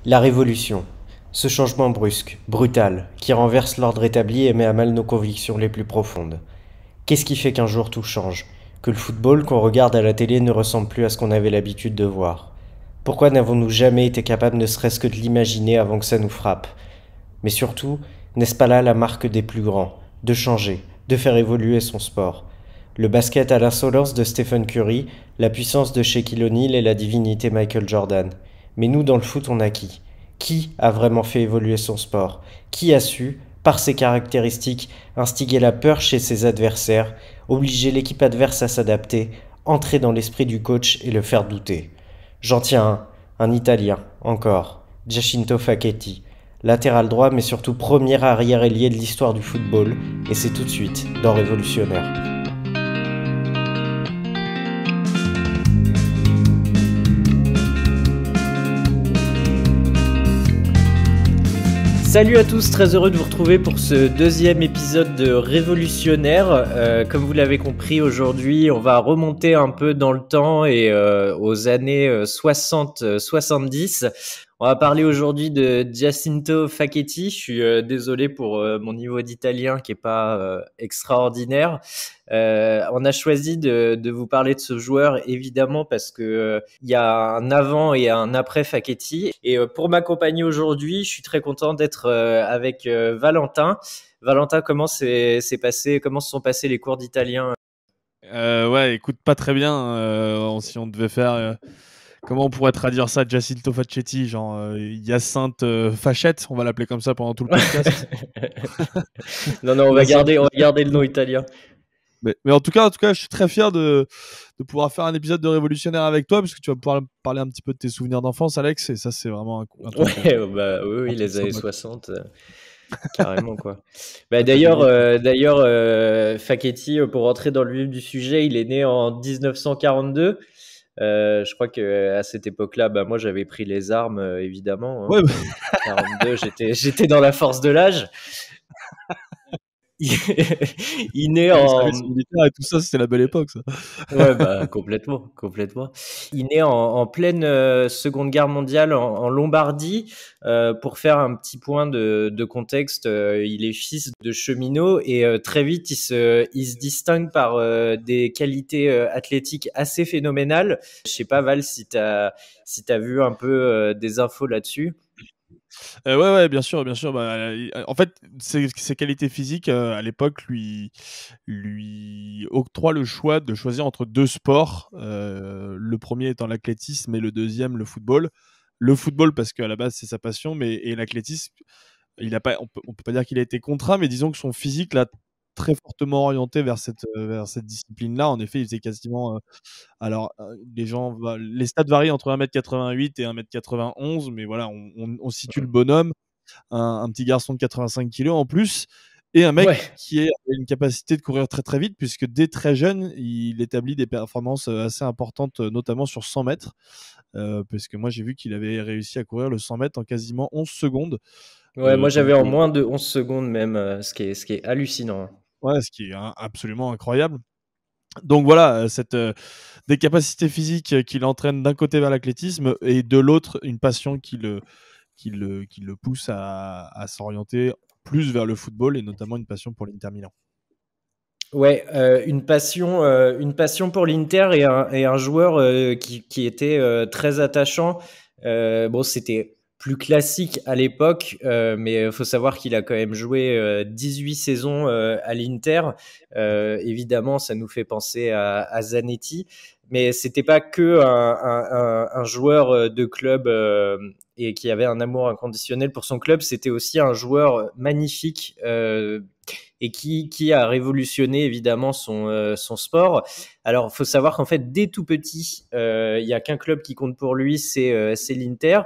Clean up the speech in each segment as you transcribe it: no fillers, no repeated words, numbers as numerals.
La Révolution. Ce changement brusque, brutal, qui renverse l'ordre établi et met à mal nos convictions les plus profondes. Qu'est-ce qui fait qu'un jour tout change? Que le football qu'on regarde à la télé ne ressemble plus à ce qu'on avait l'habitude de voir? Pourquoi n'avons-nous jamais été capables ne serait-ce que de l'imaginer avant que ça nous frappe? Mais surtout, n'est-ce pas là la marque des plus grands? De changer, de faire évoluer son sport. Le basket à l'insolence de Stephen Curry, la puissance de Shaquille O'Neal et la divinité Michael Jordan. Mais nous, dans le foot, on a qui? Qui a vraiment fait évoluer son sport? Qui a su, par ses caractéristiques, instiguer la peur chez ses adversaires, obliger l'équipe adverse à s'adapter, entrer dans l'esprit du coach et le faire douter? J'en tiens un Italien, encore, Giacinto Facchetti, latéral droit mais surtout premier arrière-ailier de l'histoire du football, et c'est tout de suite dans Révolutionnaire. Salut à tous, très heureux de vous retrouver pour ce deuxième épisode de Révolutionnaire. Comme vous l'avez compris, aujourd'hui, on va remonter un peu dans le temps et aux années 60-70. On va parler aujourd'hui de Giacinto Facchetti. Je suis désolé pour mon niveau d'italien qui est pas extraordinaire. On a choisi de vous parler de ce joueur évidemment parce que il y a un avant et un après Facchetti. Et pour m'accompagner aujourd'hui, je suis très content d'être avec Valentin. Valentin, comment se sont passés les cours d'italien? Ouais, écoute, pas très bien. Si on devait faire, comment on pourrait traduire ça, Giacinto Facchetti, genre Hyacinthe Fachette, on va l'appeler comme ça pendant tout le podcast. Non, on va garder le nom italien. Mais en tout cas, je suis très fier de pouvoir faire un épisode de Révolutionnaire avec toi, parce que tu vas pouvoir parler un petit peu de tes souvenirs d'enfance, Alex, et ça, c'est vraiment un truc, Ouais, bah oui, un truc les années sympa. 60, carrément quoi. Bah Ça fait d'ailleurs, gagner. Facchetti, pour rentrer dans le vif du sujet, il est né en 1942. Je crois que à cette époque-là, bah moi j'avais pris les armes, évidemment. Hein. Ouais, bah, 42, j'étais dans la force de l'âge. Il, il naît le service en militaire et tout ça, c'était la belle époque, ça. Ouais, bah complètement, complètement. Il naît en pleine Seconde Guerre mondiale en Lombardie. Pour faire un petit point de contexte, il est fils de cheminot et très vite il se distingue par des qualités athlétiques assez phénoménales. Je sais pas Val si t'as vu un peu des infos là-dessus. Ouais, bien sûr, bien sûr. Bah, en fait, ses qualités physiques, à l'époque, lui octroient le choix de choisir entre 2 sports, le premier étant l'athlétisme et le deuxième le football. Le football parce qu'à la base, c'est sa passion, mais l'athlétisme, on peut pas dire qu'il a été contraint, mais disons que son physique l'a très fortement orienté vers cette discipline-là. En effet, il faisait quasiment, alors, les stats varient entre 1,88 m et 1,91 m, mais voilà, on situe le bonhomme, un petit garçon de 85 kilos en plus, et un mec Ouais. qui a une capacité de courir très très vite, puisque dès très jeune, il établit des performances assez importantes, notamment sur 100 mètres. Parce que moi, j'ai vu qu'il avait réussi à courir le 100 mètres en quasiment 11 secondes. Ouais, moi Donc, j'avais en moins de 11 secondes même, ce qui est hallucinant. ouais, ce qui est absolument incroyable. Donc voilà, des capacités physiques qui l'entraînent d'un côté vers l'athlétisme et de l'autre une passion qui le pousse à s'orienter plus vers le football, et notamment une passion pour l'Inter Milan. Ouais, une passion pour l'Inter et un joueur qui était très attachant. Bon, c'était plus classique à l'époque, mais il faut savoir qu'il a quand même joué 18 saisons à l'Inter. Évidemment, ça nous fait penser à Zanetti, mais c'était pas que un joueur de club et qui avait un amour inconditionnel pour son club, c'était aussi un joueur magnifique. Et qui a révolutionné évidemment son sport. Alors, il faut savoir qu'en fait, dès tout petit, il y a qu'un club qui compte pour lui, c'est l'Inter.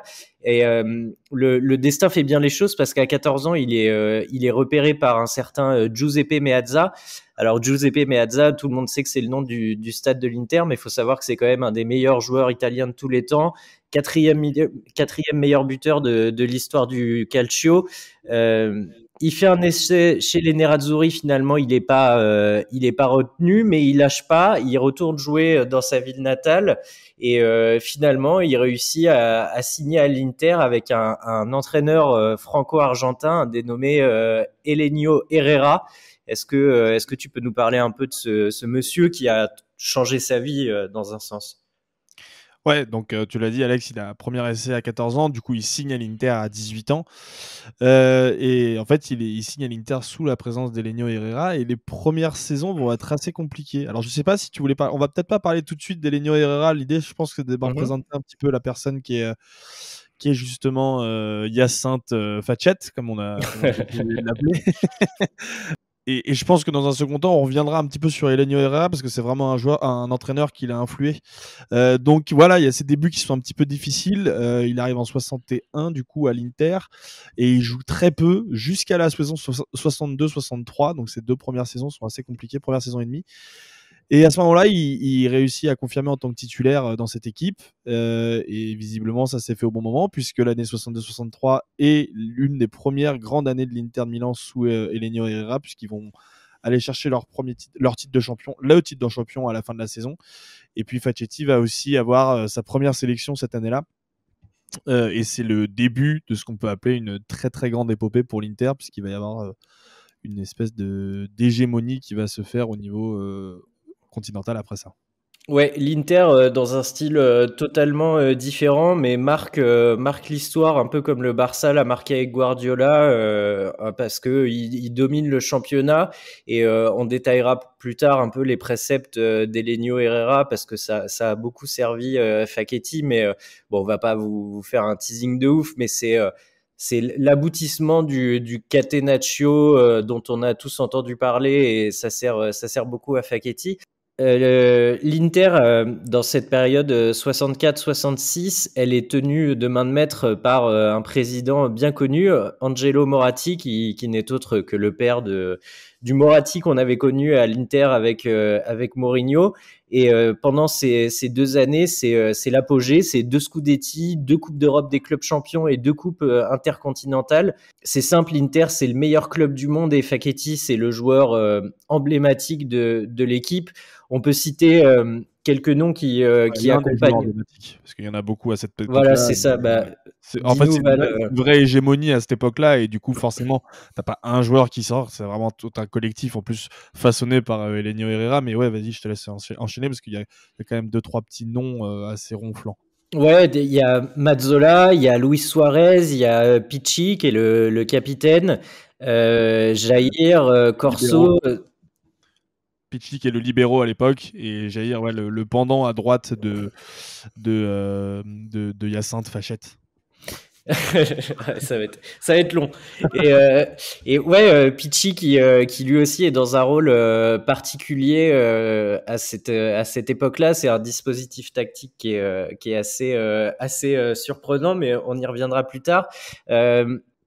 Et le destin fait bien les choses parce qu'à 14 ans, il est repéré par un certain Giuseppe Meazza. Alors, Giuseppe Meazza, tout le monde sait que c'est le nom du stade de l'Inter, mais il faut savoir que c'est quand même un des meilleurs joueurs italiens de tous les temps, quatrième meilleur buteur de l'histoire du calcio. il fait un essai chez les Nerazzurri. Finalement, il est pas retenu, mais il lâche pas. Il retourne jouer dans sa ville natale et finalement, il réussit à signer à l'Inter avec un entraîneur franco-argentin dénommé Elenio Herrera. Est-ce que tu peux nous parler un peu de ce monsieur qui a changé sa vie dans un sens? Ouais, donc tu l'as dit, Alex, il a un premier essai à 14 ans, du coup il signe à l'Inter à 18 ans. Et en fait, il signe à l'Inter sous la présence d'Elenio Herrera, et les premières saisons vont être assez compliquées. Alors je sais pas si tu voulais on va peut-être pas parler tout de suite d'Elenio Herrera. L'idée, je pense que c'est de Mhm. représenter un petit peu la personne qui est justement Hyacinthe Facette, comme on a coutume de l'appeler. Et je pense que dans un second temps, on reviendra un petit peu sur Elenio Herrera parce que c'est vraiment un entraîneur qui l'a influé. Donc voilà, il y a ces débuts qui sont un petit peu difficiles. Il arrive en 61 du coup à l'Inter et il joue très peu jusqu'à la saison 62-63. Donc ces 2 premières saisons sont assez compliquées, première saison et demie. Et à ce moment-là, il réussit à confirmer en tant que titulaire dans cette équipe. Et visiblement, ça s'est fait au bon moment, puisque l'année 62-63 est l'une des premières grandes années de l'Inter de Milan sous Elenio Herrera, puisqu'ils vont aller chercher leur titre de champion, le titre de champion à la fin de la saison. Et puis Facchetti va aussi avoir sa première sélection cette année-là. Et c'est le début de ce qu'on peut appeler une très très grande épopée pour l'Inter, puisqu'il va y avoir une espèce d'hégémonie qui va se faire au niveau continental après ça. Ouais, l'Inter dans un style totalement différent, mais marque l'histoire un peu comme le Barça l'a marqué avec Guardiola, parce que il domine le championnat et on détaillera plus tard un peu les préceptes d'Elenio Herrera parce que ça a beaucoup servi Facchetti, mais bon, on va pas vous faire un teasing de ouf, mais c'est l'aboutissement du catenaccio dont on a tous entendu parler et ça sert beaucoup à Facchetti. L'Inter, dans cette période 64-66, elle est tenue de main de maître par un président bien connu, Angelo Moratti, qui n'est autre que le père du Moratti qu'on avait connu à l'Inter avec Mourinho. Et pendant ces 2 années, c'est l'apogée, c'est 2 Scudetti, 2 Coupes d'Europe des clubs champions et 2 Coupes intercontinentales. C'est simple, l'Inter, c'est le meilleur club du monde et Facchetti, c'est le joueur emblématique de l'équipe. On peut citer quelques noms qui L'un des joueurs accompagnent. emblématiques, parce qu'il y en a beaucoup à cette Voilà, époque-là. c'est ça. Bah, En fait, dis-nous, c'est Val. une vraie hégémonie à cette époque-là, et du coup, forcément, t'as pas un joueur qui sort, c'est vraiment tout un collectif, en plus façonné par Elenio Herrera. Mais ouais, vas-y, je te laisse enchaîner, parce qu'il y a quand même 2-3 petits noms assez ronflants. Ouais, il y a Mazzola, il y a Luis Suarez, il y a Pichi qui est le capitaine, Jair, Libéraux. Corso. Pichi qui est le libéraux à l'époque, et Jair, ouais, le pendant à droite de Hyacinthe Facette. Ça va être long. Et ouais, Pichi qui lui aussi est dans un rôle particulier à cette époque-là. C'est un dispositif tactique qui est assez surprenant, mais on y reviendra plus tard.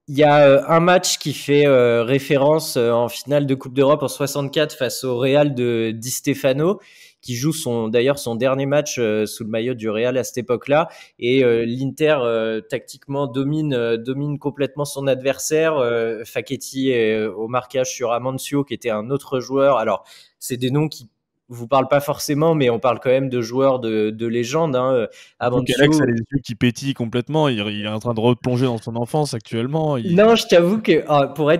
Il y a un match qui fait référence en finale de Coupe d'Europe en 64 face au Real de Di Stefano, qui joue d'ailleurs son dernier match sous le maillot du Real à cette époque-là. Et l'Inter tactiquement domine complètement son adversaire. Facchetti est au marquage sur Amancio, qui était un autre joueur. Alors, c'est des noms qui vous parlent pas forcément, mais on parle quand même de joueurs de légende. Hein. Surtout qu'Alex a Amancio. les yeux qui pétillent complètement. Il est en train de replonger dans son enfance actuellement. Non, je t'avoue que pour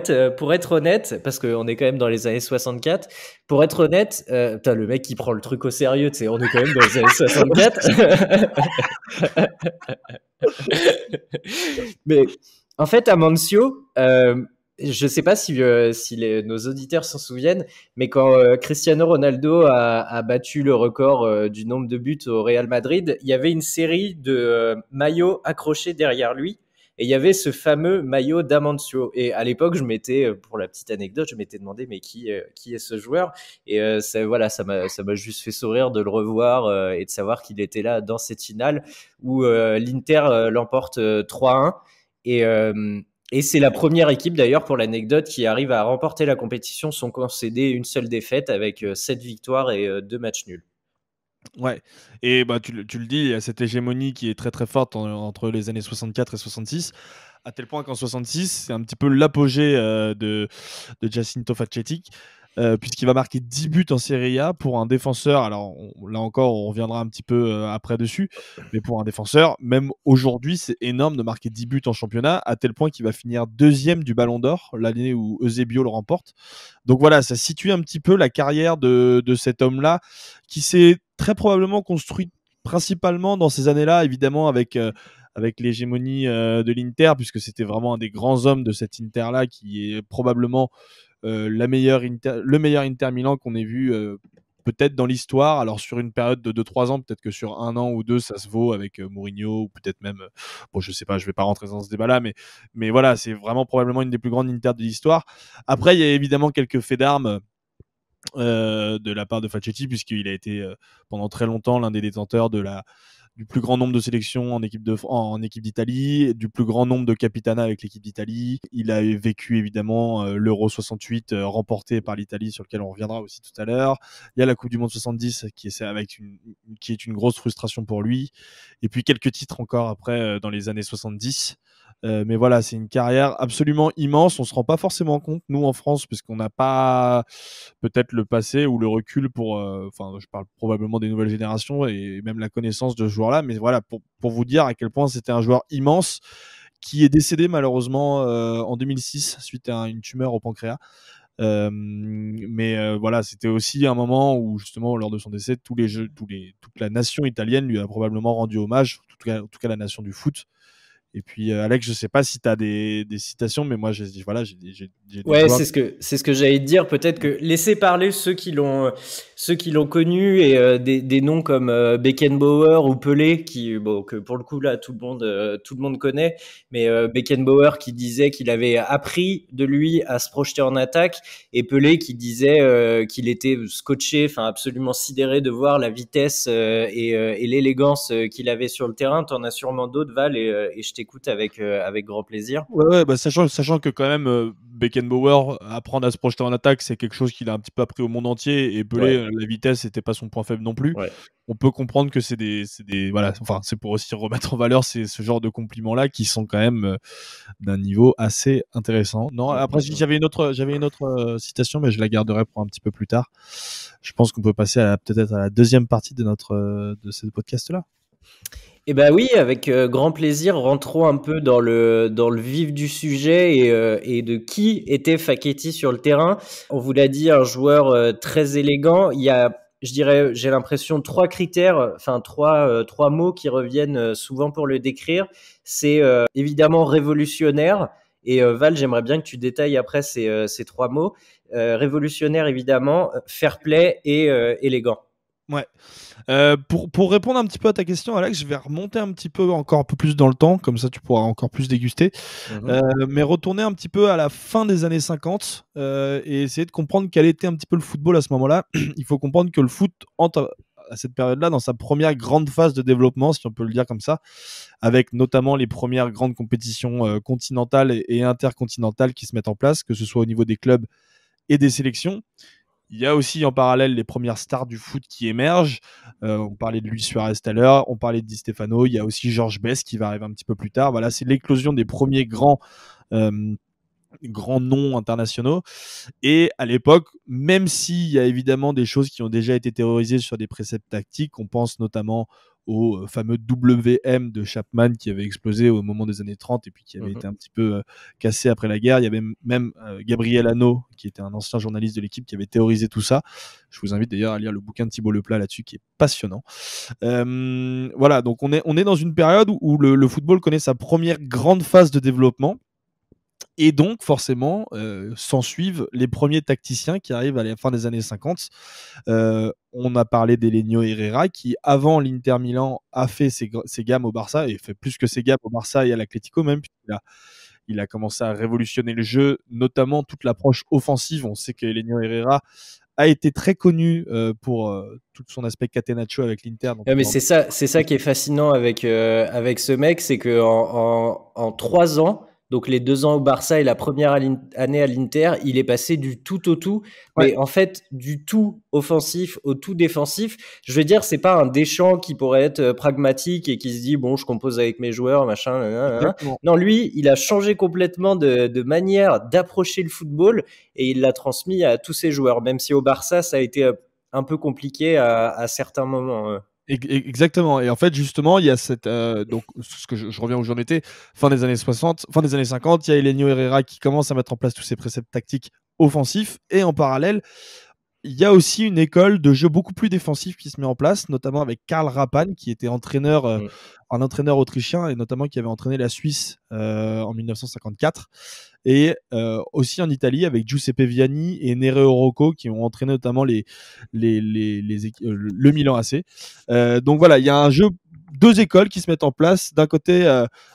être honnête, parce qu'on est quand même dans les années 64, pour être honnête, putain, le mec qui prend le truc au sérieux, tu sais, on est quand même dans les années 64. Mais en fait, Amancio, je sais pas si nos auditeurs s'en souviennent, mais quand Cristiano Ronaldo a battu le record du nombre de buts au Real Madrid, il y avait une série de maillots accrochés derrière lui. Et il y avait ce fameux maillot d'Amancio. Et à l'époque, pour la petite anecdote, je m'étais demandé, mais qui est ce joueur? Et voilà, ça m'a juste fait sourire de le revoir et de savoir qu'il était là dans cette finale où l'Inter l'emporte 3-1. Et, euh, et c'est la première équipe, d'ailleurs, pour l'anecdote, qui arrive à remporter la compétition sans concéder une seule défaite avec 7 victoires et 2 matchs nuls. Ouais, et bah, tu le dis, il y a cette hégémonie qui est très, très forte entre les années 64 et 66, à tel point qu'en 66, c'est un petit peu l'apogée, de Giacinto Facchetti, puisqu'il va marquer 10 buts en Serie A pour un défenseur. Alors là encore, on reviendra un petit peu, après dessus, mais pour un défenseur, même aujourd'hui, c'est énorme de marquer 10 buts en championnat, à tel point qu'il va finir 2e du Ballon d'Or, l'année où Eusebio le remporte. Donc voilà, ça situe un petit peu la carrière de cet homme-là, qui s'est très probablement construit principalement dans ces années-là, évidemment avec l'hégémonie de l'Inter, puisque c'était vraiment un des grands hommes de cet Inter-là, qui est probablement le meilleur Inter Milan qu'on ait vu peut-être dans l'histoire. Alors sur une période de 2-3 ans, peut-être que sur un an ou deux, ça se vaut avec Mourinho, ou peut-être même, bon je sais pas, je vais pas rentrer dans ce débat-là, mais voilà, c'est vraiment probablement une des plus grandes Inter de l'histoire. Après, il y a évidemment quelques faits d'armes de la part de Facchetti, puisqu'il a été pendant très longtemps l'un des détenteurs du plus grand nombre de sélections en équipe d'Italie, du plus grand nombre de capitana avec l'équipe d'Italie. Il a vécu évidemment l'Euro 68 remporté par l'Italie, sur lequel on reviendra aussi tout à l'heure. Il y a la Coupe du Monde 70 qui est une grosse frustration pour lui. Et puis quelques titres encore après dans les années 70. Mais voilà, c'est une carrière absolument immense. On se rend pas forcément compte, nous en France, puisqu'on n'a pas peut-être le passé ou le recul pour. Enfin, je parle probablement des nouvelles générations et même la connaissance de ce joueur-là. Mais voilà, pour vous dire à quel point c'était un joueur immense qui est décédé malheureusement en 2006 suite à une tumeur au pancréas. Mais voilà, c'était aussi un moment où justement lors de son décès, toute la nation italienne lui a probablement rendu hommage, en tout cas la nation du foot. Et puis Alex, je sais pas si tu as des citations, mais moi voilà, j'ai des Ouais, joueurs. c'est ce que j'allais te dire. Peut-être que laisser parler ceux qui l'ont connu et des noms comme Beckenbauer ou Pelé, qui bon que pour le coup là tout le monde connaît, mais Beckenbauer qui disait qu'il avait appris de lui à se projeter en attaque, et Pelé qui disait qu'il était scotché, enfin absolument sidéré de voir la vitesse et l'élégance qu'il avait sur le terrain. T'en as sûrement d'autres, Val, et je t'écoute avec grand plaisir. Ouais, ouais, bah, sachant que quand même Beckenbauer, apprendre à se projeter en attaque, c'est quelque chose qu'il a un petit peu appris au monde entier. Et Pelé, Ouais, la vitesse, c'était pas son point faible non plus. ouais. On peut comprendre que voilà, enfin, c'est pour aussi remettre en valeur ce genre de compliments-là qui sont quand même d'un niveau assez intéressant. Non, Mm, après, mm, mm. j'avais une autre citation, mais je la garderai pour un petit peu plus tard. Je pense qu'on peut passer peut-être à la deuxième partie de ce podcast-là. Eh ben oui, avec grand plaisir, rentrons un peu dans le vif du sujet et de qui était Facchetti sur le terrain. On vous l'a dit, un joueur très élégant. Il y a, je dirais, j'ai l'impression, trois critères, enfin trois mots qui reviennent souvent pour le décrire. C'est évidemment révolutionnaire. Et Val, j'aimerais bien que tu détailles après ces trois mots. Révolutionnaire, évidemment, fair play et élégant. Ouais. Pour répondre un petit peu à ta question, Alex, je vais remonter un petit peu encore un peu plus dans le temps, comme ça tu pourras encore plus déguster. Mhm. Mais retourner un petit peu à la fin des années 50 et essayer de comprendre quel était un petit peu le football à ce moment-là. Il faut comprendre que le foot entre à cette période-là dans sa première grande phase de développement, si on peut le dire comme ça, avec notamment les premières grandes compétitions continentales et intercontinentales qui se mettent en place, que ce soit au niveau des clubs et des sélections. Il y a aussi en parallèle les premières stars du foot qui émergent. On parlait de Luis Suarez tout à l'heure, on parlait de Di Stefano, il y a aussi Georges Best qui va arriver un petit peu plus tard. Voilà, c'est l'éclosion des premiers euh, grands noms internationaux. Et à l'époque, même s'il y a évidemment des choses qui ont déjà été théorisées sur des préceptes tactiques, on pense notamment au fameux WM de Chapman qui avait explosé au moment des années 30 et puis qui avait Mhm. été un petit peu cassé après la guerre. Il y avait même Gabriel Hanno, qui était un ancien journaliste de l'équipe, qui avait théorisé tout ça. Je vous invite d'ailleurs à lire le bouquin de Thibaut Leplat là-dessus, qui est passionnant. Voilà, donc on est dans une période où le football connaît sa première grande phase de développement. Et donc, forcément, s'en suivent les premiers tacticiens qui arrivent à la fin des années 50. On a parlé d'Elenio Herrera, qui, avant l'Inter Milan, a fait ses gammes au Barça, et fait plus que ses gammes au Barça et à l'Atlético même, il a commencé à révolutionner le jeu, notamment toute l'approche offensive. On sait que Elenio Herrera a été très connu pour tout son aspect catenaccio avec l'Inter. Ouais, mais c'est ça qui est fascinant avec ce mec, c'est que en 3 ans, Donc les 2 ans au Barça et la première année à l'Inter, il est passé du tout au tout, Ouais, mais en fait du tout offensif au tout défensif. Je veux dire, c'est pas un Deschamps qui pourrait être pragmatique et qui se dit bon, je compose avec mes joueurs, machin. Nanana. exactement. Non, lui, il a changé complètement de manière d'approcher le football et il l'a transmis à tous ses joueurs. Même si au Barça, ça a été un peu compliqué à certains moments. Exactement. Et en fait, justement, il y a cette. Donc, ce que je reviens où j'en étais, fin des années 60, fin des années 50, il y a Elenio Herrera qui commence à mettre en place tous ces préceptes tactiques offensifs. Et en parallèle, il y a aussi une école de jeu beaucoup plus défensif qui se met en place, notamment avec Karl Rappan, qui était Mm. un entraîneur autrichien et notamment qui avait entraîné la Suisse en 1954. Et aussi en Italie avec Giuseppe Viani et Nereo Rocco qui ont entraîné notamment le Milan AC. Donc voilà, il y a un jeu, deux écoles qui se mettent en place. D'un côté,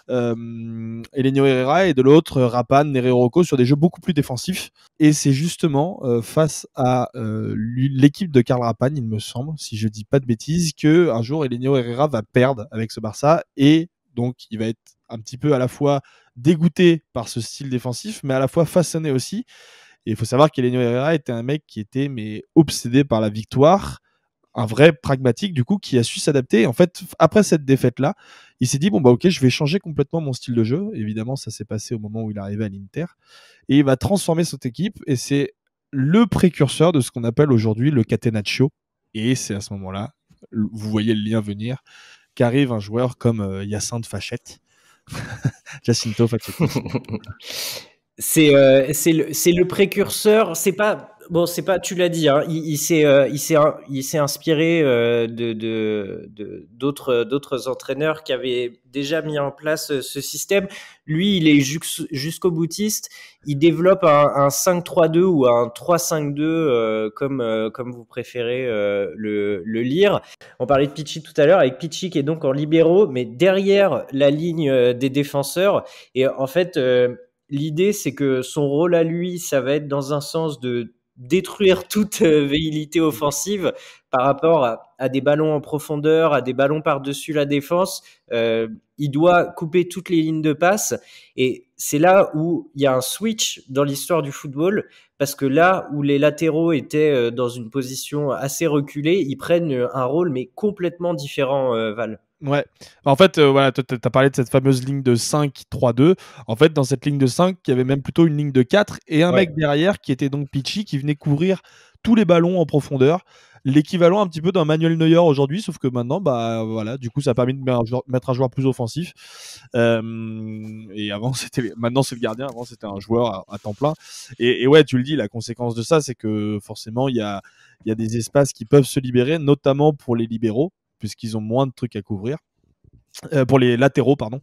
Elenio Herrera et de l'autre, Rappan, Nereo Rocco sur des jeux beaucoup plus défensifs. Et c'est justement face à l'équipe de Karl Rappan, il me semble, si je dis pas de bêtises, que un jour Elenio Herrera va perdre avec ce Barça et donc il va être un petit peu à la fois dégoûté par ce style défensif, mais à la fois façonné aussi. Et il faut savoir qu'Elenio Herrera était un mec qui était obsédé par la victoire, un vrai pragmatique du coup qui a su s'adapter. En fait, après cette défaite-là, il s'est dit bon bah ok, je vais changer complètement mon style de jeu. Évidemment, ça s'est passé au moment où il arrivait à l'Inter et il va transformer cette équipe et c'est le précurseur de ce qu'on appelle aujourd'hui le catenaccio. Et c'est à ce moment-là, vous voyez le lien venir, qu'arrive un joueur comme Hyacinthe Fachette, Jacinto Facchetti. C'est le précurseur. C'est pas bon, c'est pas. Tu l'as dit. Hein, il s'est inspiré d'autres entraîneurs qui avaient déjà mis en place ce système. Lui, il est jusqu'au boutiste. Il développe un 5-3-2 ou un 3-5-2 comme vous préférez le lire. On parlait de Pichi tout à l'heure avec Pichi qui est donc en libéraux, mais derrière la ligne des défenseurs. Et en fait. L'idée, c'est que son rôle à lui, ça va être dans un sens de détruire toute velléité offensive par rapport à des ballons en profondeur, à des ballons par-dessus la défense. Il doit couper toutes les lignes de passe. Et c'est là où il y a un switch dans l'histoire du football, parce que là où les latéraux étaient dans une position assez reculée, ils prennent un rôle mais complètement différent, Val. Ouais. En fait, voilà, tu as parlé de cette fameuse ligne de 5-3-2. En fait, dans cette ligne de 5, il y avait même plutôt une ligne de 4 et un Ouais. mec derrière qui était donc Pichi qui venait couvrir tous les ballons en profondeur. L'équivalent un petit peu d'un Manuel Neuer aujourd'hui, sauf que maintenant, bah voilà, du coup, ça a permis de mettre un joueur plus offensif. Et avant, maintenant c'est le gardien, avant c'était un joueur à temps plein. Et ouais, tu le dis, la conséquence de ça, c'est que forcément, il y a des espaces qui peuvent se libérer, notamment pour les libéraux puisqu'ils ont moins de trucs à couvrir. Pour les latéraux, pardon.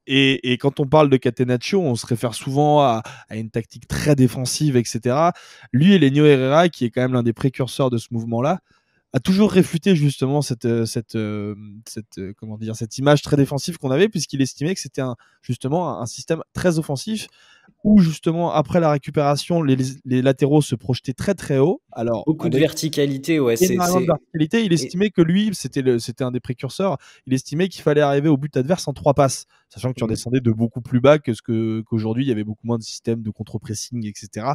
Et quand on parle de Catenaccio, on se réfère souvent à une tactique très défensive, etc. Lui, Elenio Herrera, qui est quand même l'un des précurseurs de ce mouvement-là, a toujours réfuté justement comment dire, cette image très défensive qu'on avait, puisqu'il estimait que c'était justement un système très offensif où justement après la récupération, les latéraux se projetaient très très haut. Alors Beaucoup de avec verticalité, ouais. énormément de verticalité. Il Et- estimait que lui, c'était un des précurseurs, il estimait qu'il fallait arriver au but adverse en 3 passes, sachant que tu redescendais de beaucoup plus bas qu'aujourd'hui, il y avait beaucoup moins de systèmes de contre-pressing, etc.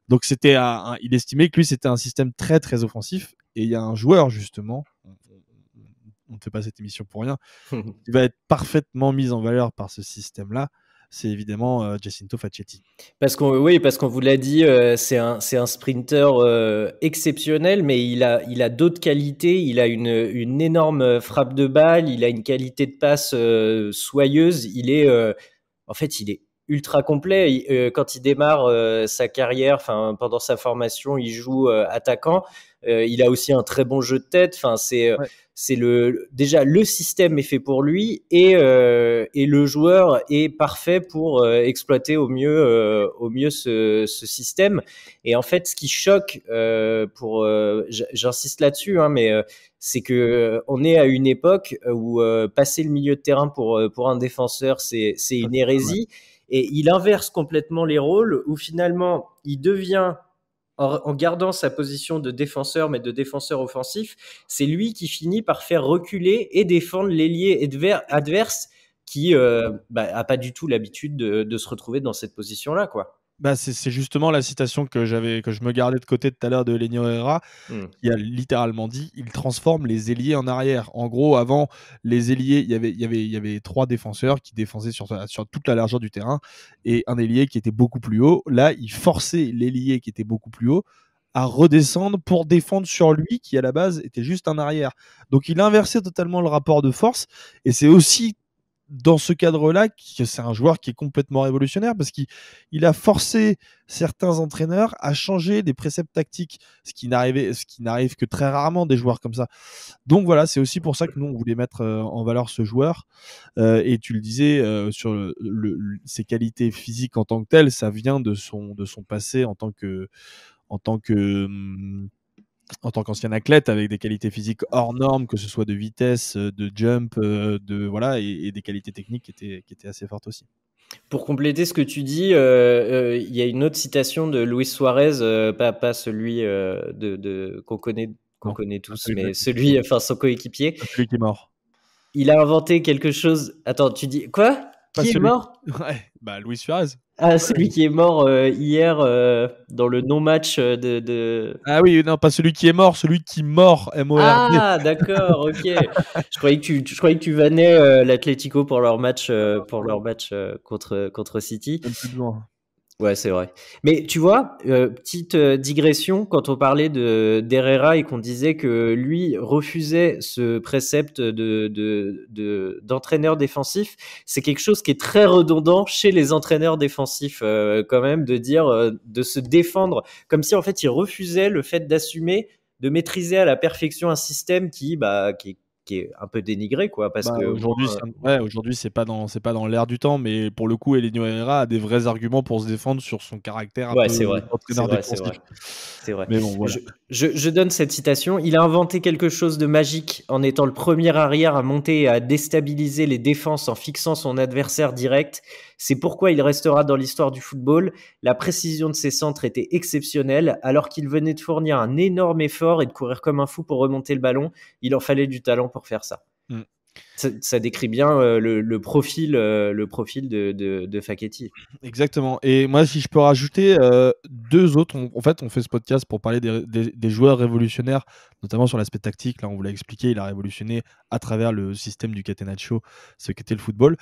Donc il estimait que lui, c'était un système très très offensif. Et il y a un joueur, justement, on ne fait pas cette émission pour rien, qui va être parfaitement mis en valeur par ce système-là. C'est évidemment Jacinto Facchetti. Oui, parce qu'on vous l'a dit, c'est un sprinter exceptionnel, mais il a d'autres qualités. Il a une énorme frappe de balle, il a une qualité de passe soyeuse. En fait, il est ultra complet. Quand il démarre sa carrière, enfin pendant sa formation, il joue attaquant. Il a aussi un très bon jeu de tête. Enfin, Ouais. c'est déjà le système est fait pour lui et le joueur est parfait pour exploiter au mieux ce système. Et en fait, ce qui choque j'insiste là-dessus, hein, mais c'est que on est à une époque où passer le milieu de terrain pour un défenseur, c'est une hérésie. Et il inverse complètement les rôles où finalement il devient en gardant sa position de défenseur, mais de défenseur offensif, c'est lui qui finit par faire reculer et défendre l'ailier adverse qui a pas du tout l'habitude de se retrouver dans cette position-là, quoi. Bah, c'est justement la citation que je me gardais de côté tout à l'heure de Lenio Herrera, Mmh. qui a littéralement dit: «Il transforme les ailiers en arrière». En gros, avant, les ailiers, il y avait 3 défenseurs qui défendaient sur toute la largeur du terrain et un ailier qui était beaucoup plus haut. Là, il forçait l'ailier qui était beaucoup plus haut à redescendre pour défendre sur lui, qui à la base était juste un arrière. Donc il inversait totalement le rapport de force et c'est aussi dans ce cadre-là que c'est un joueur qui est complètement révolutionnaire parce qu'il a forcé certains entraîneurs à changer des préceptes tactiques, ce qui n'arrive que très rarement des joueurs comme ça. Donc voilà, c'est aussi pour ça que nous on voulait mettre en valeur ce joueur. Et tu le disais sur ses qualités physiques en tant que telles, ça vient de son passé en tant que en tant qu'ancien athlète avec des qualités physiques hors normes, que ce soit de vitesse, de jump, voilà, et des qualités techniques qui étaient assez fortes aussi. Pour compléter ce que tu dis, il y a une autre citation de Luis Suarez, pas celui qu'on connaît, Non, pas tous, celui de mais celui, enfin son coéquipier. pas celui qui est mort. Il a inventé quelque chose. Attends, tu dis quoi? Pas Qui est celui mort? Ouais, bah Luis Suarez. Ah, celui qui est mort hier dans le non-match de. Ah oui, non, pas celui qui est mort, celui qui mord, M-O-R-D. Ah, d'accord, ok. Je croyais que tu vannais l'Atlético pour leur match, contre City. Même plus besoin. Ouais, c'est vrai. Mais tu vois, petite digression, quand on parlait d'Herrera et qu'on disait que lui refusait ce précepte d'entraîneur défensif, c'est quelque chose qui est très redondant chez les entraîneurs défensifs, quand même, de dire, de se défendre, comme si en fait il refusait le fait d'assumer, de maîtriser à la perfection un système qui est un peu dénigré, quoi, parce Bah, que aujourd'hui, aujourd'hui, c'est pas dans l'air du temps, mais pour le coup, Elenio Herrera a des vrais arguments pour se défendre sur son caractère un ouais, peu c'est vrai, c'est d'entraîneur vrai, c'est vrai. défensif. C'est vrai. Mais bon, voilà. Je donne cette citation. Il a inventé quelque chose de magique en étant le premier arrière à monter et à déstabiliser les défenses en fixant son adversaire direct. C'est pourquoi il restera dans l'histoire du football. La précision de ses centres était exceptionnelle. Alors qu'il venait de fournir un énorme effort et de courir comme un fou pour remonter le ballon, il en fallait du talent pour faire ça. Mmh. Ça décrit bien le profil de Facchetti. Exactement. Et moi, si je peux rajouter 2 autres, en fait, on fait ce podcast pour parler des joueurs révolutionnaires, notamment sur l'aspect tactique. Là, on vous l'a expliqué, il a révolutionné à travers le système du catenaccio ce qu'était le football.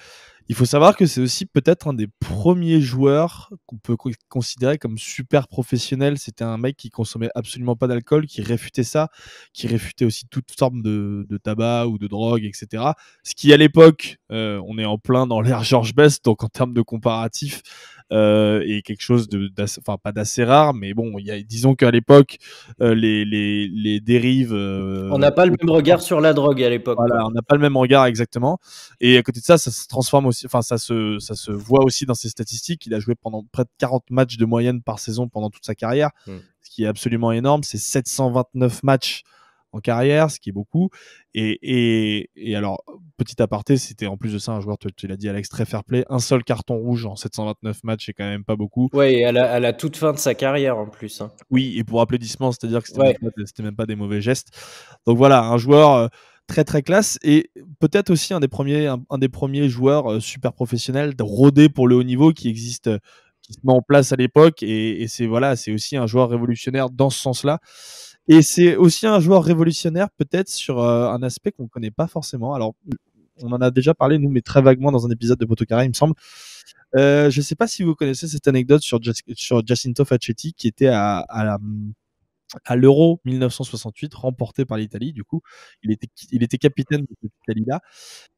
Il faut savoir que c'est aussi peut-être un des premiers joueurs qu'on peut considérer comme super professionnel. C'était un mec qui consommait absolument pas d'alcool, qui réfutait ça, qui réfutait aussi toute forme de tabac ou de drogue, etc. Ce qui, à l'époque, on est en plein dans l'ère George Best, donc en termes de comparatif, est quelque chose enfin pas d'assez rare, mais bon, disons qu'à l'époque, les dérives. On n'a pas le même regard sur la drogue à l'époque, Voilà, quoi. on n'a pas le même regard exactement. Et à côté de ça, ça se transforme aussi, enfin ça se voit aussi dans ses statistiques. Il a joué pendant près de 40 matchs de moyenne par saison pendant toute sa carrière, ce qui est absolument énorme. C'est 729 matchs en carrière, ce qui est beaucoup. Et alors, petit aparté, c'était en plus de ça un joueur, tu l'as dit Alex, très fair play. Un seul carton rouge en 729 matchs, c'est quand même pas beaucoup. Ouais, et à la toute fin de sa carrière en plus, hein. Oui, et pour applaudissements, c'est-à-dire que Ouais. c'était même pas des mauvais gestes. Donc voilà, un joueur très très classe et peut-être aussi un des premiers joueurs super professionnels rodés pour le haut niveau qui existe, qui se met en place à l'époque et c'est voilà, c'est aussi un joueur révolutionnaire dans ce sens-là. Et c'est aussi un joueur révolutionnaire peut-être sur un aspect qu'on connaît pas forcément. Alors, on en a déjà parlé nous, mais très vaguement dans un épisode de Potocara, il me semble. Je sais pas si vous connaissez cette anecdote sur Giacinto Facchetti qui était à l'Euro 1968 remporté par l'Italie. Du coup, il était capitaine de cette Italie-là.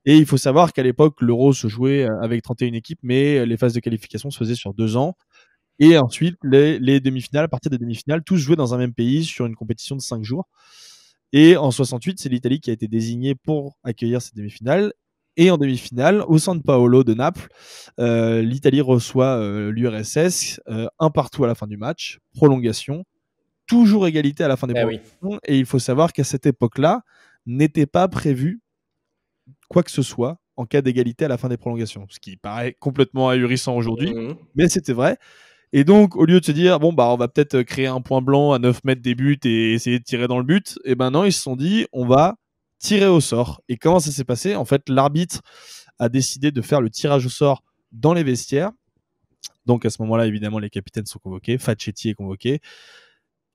Et il faut savoir qu'à l'époque, l'Euro se jouait avec 31 équipes, mais les phases de qualification se faisaient sur 2 ans. Et ensuite, les demi-finales, à partir des demi-finales, tous joués dans un même pays sur une compétition de 5 jours. Et en 68, c'est l'Italie qui a été désignée pour accueillir ces demi-finales. Et en demi-finale, au San Paolo de Naples, l'Italie reçoit l'URSS, un partout à la fin du match, prolongation, toujours égalité à la fin des Oui. prolongations. Et il faut savoir qu'à cette époque-là, n'était pas prévu quoi que ce soit en cas d'égalité à la fin des prolongations. Ce qui paraît complètement ahurissant aujourd'hui, mais c'était vrai. Et donc, au lieu de se dire, bon, bah, on va peut-être créer un point blanc à 9 mètres des buts et essayer de tirer dans le but, et ben non, ils se sont dit, on va tirer au sort. Et comment ça s'est passé? En fait, l'arbitre a décidé de faire le tirage au sort dans les vestiaires. Donc à ce moment-là, évidemment, les capitaines sont convoqués, Facchetti est convoqué,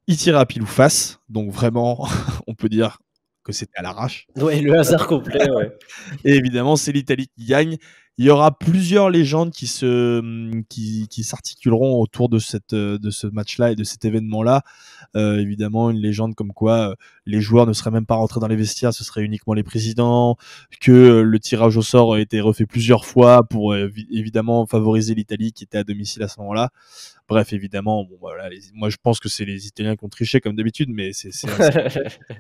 il tire à pile ou face, donc vraiment, on peut dire que c'était à l'arrache. Ouais, le hasard complet, ouais. Et évidemment, c'est l'Italie qui gagne. Il y aura plusieurs légendes qui s'articuleront autour de ce match-là et de cet événement-là. Évidemment, une légende comme quoi les joueurs ne seraient même pas rentrés dans les vestiaires, ce serait uniquement les présidents, que le tirage au sort a été refait plusieurs fois pour évidemment favoriser l'Italie qui était à domicile à ce moment-là. Bref, évidemment, bon, voilà, moi je pense que c'est les Italiens qui ont triché comme d'habitude, mais c'est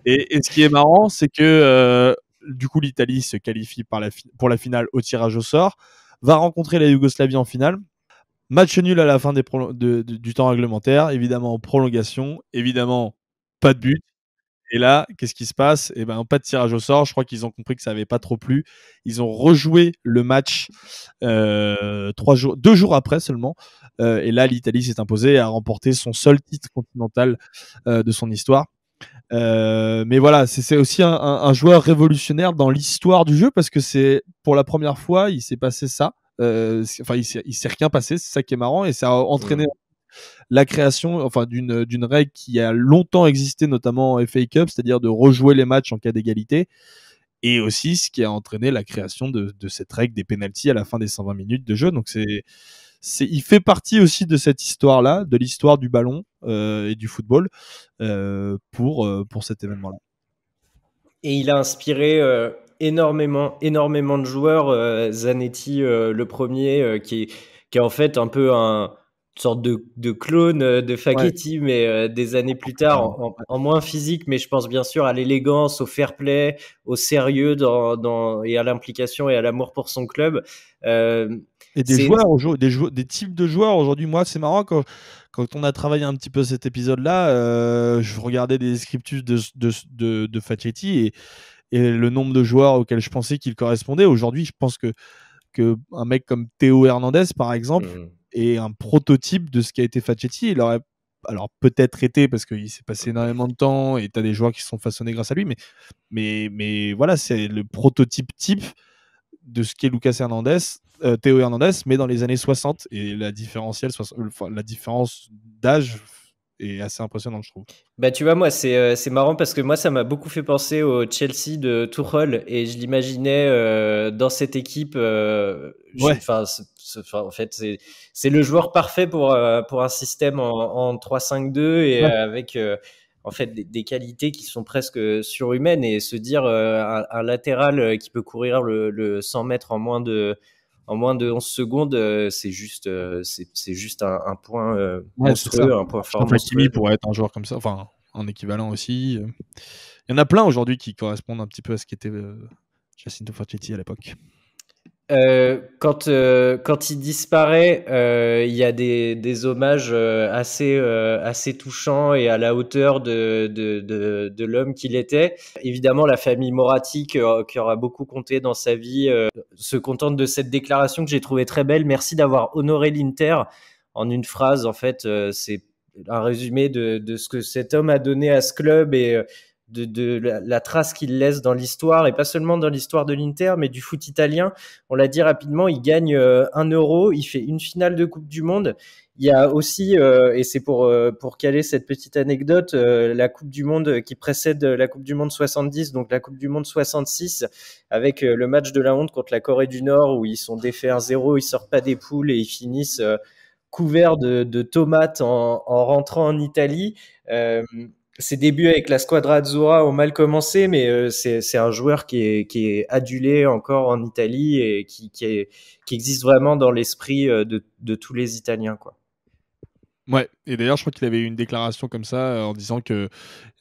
et ce qui est marrant, c'est que du coup l'Italie se qualifie pour la finale au tirage au sort, va rencontrer la Yougoslavie en finale. Match nul à la fin du temps réglementaire, évidemment en prolongation, évidemment pas de but. Et là, qu'est-ce qui se passe? Eh ben, pas de tirage au sort. Je crois qu'ils ont compris que ça avait pas trop plu. Ils ont rejoué le match 2 jours après seulement. Et là, l'Italie s'est imposée et a remporté son seul titre continental de son histoire. Mais voilà, c'est aussi un joueur révolutionnaire dans l'histoire du jeu parce que c'est pour la première fois, il s'est passé ça. Enfin, il s'est rien passé. C'est ça qui est marrant et ça a entraîné la création d'une règle qui a longtemps existé, notamment en FA Cup, c'est-à-dire de rejouer les matchs en cas d'égalité, et aussi ce qui a entraîné la création de cette règle des pénaltys à la fin des 120 minutes de jeu. Donc il fait partie aussi de cette histoire-là, de l'histoire du ballon et du football pour cet événement-là. Et il a inspiré énormément de joueurs. Zanetti, le premier, qui est en fait un peu une sorte de clone de Facchetti, mais des années plus tard, en moins physique, mais je pense bien sûr à l'élégance, au fair play, au sérieux et à l'implication et à l'amour pour son club. Et des types de joueurs aujourd'hui. Moi, c'est marrant quand on a travaillé un petit peu cet épisode-là, je regardais des descriptifs de Facchetti et le nombre de joueurs auxquels je pensais qu'il correspondait. Aujourd'hui, je pense que un mec comme Théo Hernandez, par exemple, est un prototype de ce qu'a été Facchetti. Il aurait alors peut-être été parce qu'il s'est passé énormément de temps et tu as des joueurs qui se sont façonnés grâce à lui, mais voilà, c'est le prototype type de ce qu'est Lucas Hernandez, Théo Hernandez, mais dans les années 60. Et la différence d'âge est assez impressionnante, je trouve. Bah tu vois, moi c'est marrant parce que moi ça m'a beaucoup fait penser au Chelsea de Tuchel et je l'imaginais dans cette équipe. Ouais. En fait c'est le joueur parfait pour un système en 3-5-2 et avec en fait des qualités qui sont presque surhumaines, et se dire un latéral qui peut courir le 100 mètres en moins de 11 secondes, c'est juste un point monstrueux, un point fort monstrueux. Hakimi pourrait être un joueur comme ça, enfin un équivalent aussi. Il y en a plein aujourd'hui qui correspondent un petit peu à ce qu'était Jacinto Facchetti à l'époque. Quand il disparaît, il y a des hommages assez touchants et à la hauteur de l'homme qu'il était. Évidemment, la famille Moratti, qui aura beaucoup compté dans sa vie, se contente de cette déclaration que j'ai trouvée très belle. Merci d'avoir honoré l'Inter. En une phrase, en fait, c'est un résumé de ce que cet homme a donné à ce club et de la trace qu'il laisse dans l'histoire, et pas seulement dans l'histoire de l'Inter, mais du foot italien. On l'a dit rapidement, il gagne 1 euro, il fait une finale de Coupe du Monde. Il y a aussi, et c'est pour caler cette petite anecdote, la Coupe du Monde qui précède la Coupe du Monde 70, donc la Coupe du Monde 66, avec le match de la honte contre la Corée du Nord, où ils sont défaits 1-0, ils sortent pas des poules et ils finissent couverts de tomates en rentrant en Italie. Ses débuts avec la Squadra Azzurra ont mal commencé, mais c'est un joueur qui est adulé encore en Italie et qui existe vraiment dans l'esprit de tous les Italiens, quoi. Ouais, et d'ailleurs, je crois qu'il avait eu une déclaration comme ça en disant que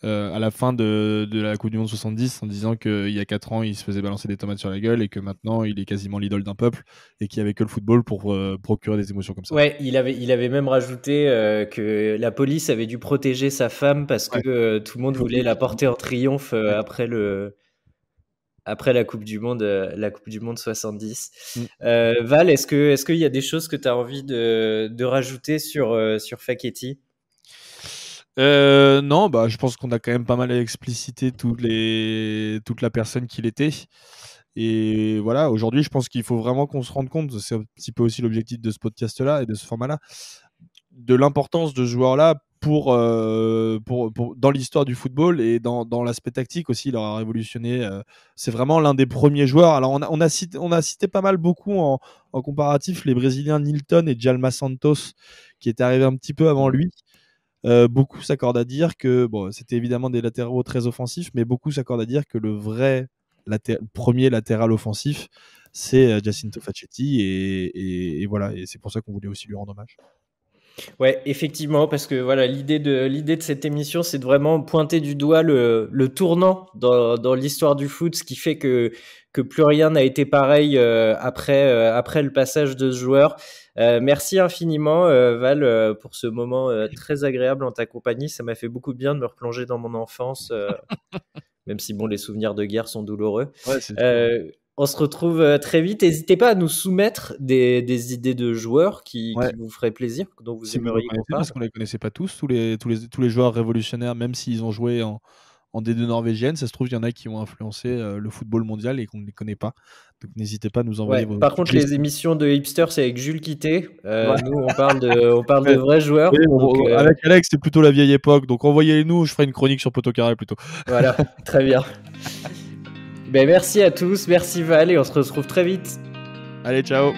à la fin de la Coupe du Monde 70, en disant qu'il y a 4 ans, il se faisait balancer des tomates sur la gueule et que maintenant, il est quasiment l'idole d'un peuple et qu'il n'y avait que le football pour procurer des émotions comme ça. Ouais, il avait même rajouté que la police avait dû protéger sa femme parce que tout le monde voulait la porter en triomphe après la Coupe du Monde 70. Val, est-ce qu'il y a des choses que tu as envie de rajouter sur Facchetti? Non, bah, je pense qu'on a quand même pas mal explicité toute la personne qu'il était. Et voilà, aujourd'hui, je pense qu'il faut vraiment qu'on se rende compte, c'est un petit peu aussi l'objectif de ce podcast-là et de ce format-là, de l'importance de ce joueur-là dans l'histoire du football et dans l'aspect tactique aussi. Il aura révolutionné. C'est vraiment l'un des premiers joueurs. Alors, on a cité pas mal beaucoup en comparatif les Brésiliens Nilton et Djalma Santos qui étaient arrivés un petit peu avant lui. Beaucoup s'accordent à dire que c'était évidemment des latéraux très offensifs, mais beaucoup s'accordent à dire que le vrai premier latéral offensif, c'est Jacinto Facchetti. Et voilà, et c'est pour ça qu'on voulait aussi lui rendre hommage. Ouais, effectivement, parce que voilà, l'idée de cette émission, c'est de vraiment pointer du doigt le tournant dans l'histoire du foot, ce qui fait que plus rien n'a été pareil après le passage de ce joueur. Merci infiniment, Val, pour ce moment très agréable en ta compagnie. Ça m'a fait beaucoup de bien de me replonger dans mon enfance, même si les souvenirs de guerre sont douloureux. Ouais, c'est sûr. On se retrouve très vite. N'hésitez pas à nous soumettre des idées de joueurs qui vous feraient plaisir, dont vous si vous en aimeriez qu'on connaissez, parle. parce qu'on les connaissait pas tous les joueurs révolutionnaires, même s'ils ont joué en D2 norvégienne, ça se trouve il y en a qui ont influencé le football mondial et qu'on ne les connaît pas. Donc n'hésitez pas à nous envoyer vos Par contre, les suggestions. émissions de hipsters, c'est avec Jules Quitté. Ouais. Nous, on parle de Ouais. vrais joueurs. Oui, Donc, avec Alex, c'est plutôt la vieille époque, donc envoyez-les-nous, je ferai une chronique sur Poto Carré plutôt. Voilà, très bien. Merci à tous, merci Val, et on se retrouve très vite. Allez, ciao.